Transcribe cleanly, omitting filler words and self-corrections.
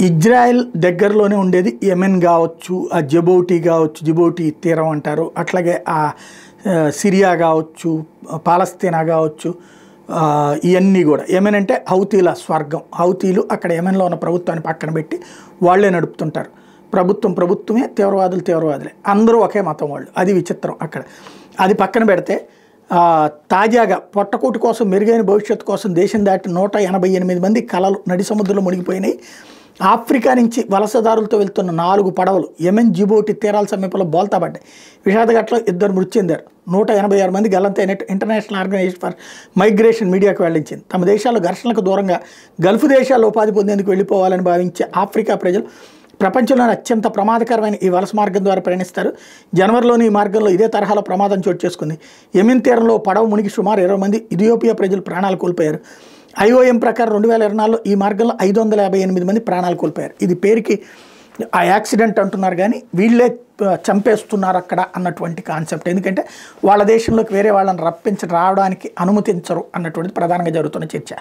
Israel దగ్గరలోనే ఉండేది Yemen కావచ్చు, ఆ జిబౌటి కావచ్చు, జిబౌటి తీరం అంటారు, అట్లాగే సిరియా కావచ్చు, పాలస్తీనా కావచ్చు, ఇవన్నీ కూడా. యెమెన్ అంటే హౌతీల స్వర్గం. హౌతీలు అక్కడ యెమెన్లో ఉన్న ప్రభుత్వాన్ని పక్కన పెట్టి వాళ్ళే నడుపుతుంటారు. ప్రభుత్వమే, తీవ్రవాదులే, అందరూ ఒకే మతం వాళ్ళు. అది విచిత్రం అక్కడ. అది పక్కన పెడితే తాజాగా పొట్టకూటి కోసం, మెరుగైన భవిష్యత్తు కోసం దేశం దాటి 188 మంది కలలు నడి సముద్రంలో మునిగిపోయినాయి. ఆఫ్రికా నుంచి వలసదారులతో వెళ్తున్న 4 పడవలు యెమెన్ జిబౌటి తీరాల సమీపంలో బోల్తాపడ్డాయి. విషాదఘటలో 2 మృతి చెందారు. 186 మంది గల్లంతైనట్టు ఇంటర్నేషనల్ ఆర్గనైజేషన్ ఫర్ మైగ్రేషన్ మీడియాకు వెల్లడించింది. తమ దేశాల్లో ఘర్షణలకు దూరంగా గల్ఫ్ దేశాల్లో ఉపాధి పొందేందుకు వెళ్ళిపోవాలని భావించే ఆఫ్రికా ప్రజలు ప్రపంచంలోని అత్యంత ప్రమాదకరమైన ఈ వలస మార్గం ద్వారా ప్రయాణిస్తారు. జనవరిలోని ఈ మార్గంలో ఇదే తరహాలో ప్రమాదం చోటు చేసుకుంది. యెమెన్ తీరంలో పడవ మునిగి సుమారు 20 మంది ఇథియోపియా ప్రజలు ప్రాణాలు కోల్పోయారు. IOM ప్రకారం 2024లో ఈ మార్గంలో 558 మంది ప్రాణాలు కోల్పోయారు. ఇది పేరుకి ఆ యాక్సిడెంట్ అంటున్నారు, కానీ వీళ్ళే చంపేస్తున్నారు అక్కడ అన్నటువంటి కాన్సెప్ట్. ఎందుకంటే వాళ్ళ దేశంలోకి వేరే వాళ్ళని రావడానికి అనుమతించరు అన్నటువంటిది ప్రధానంగా జరుగుతున్న చర్చ.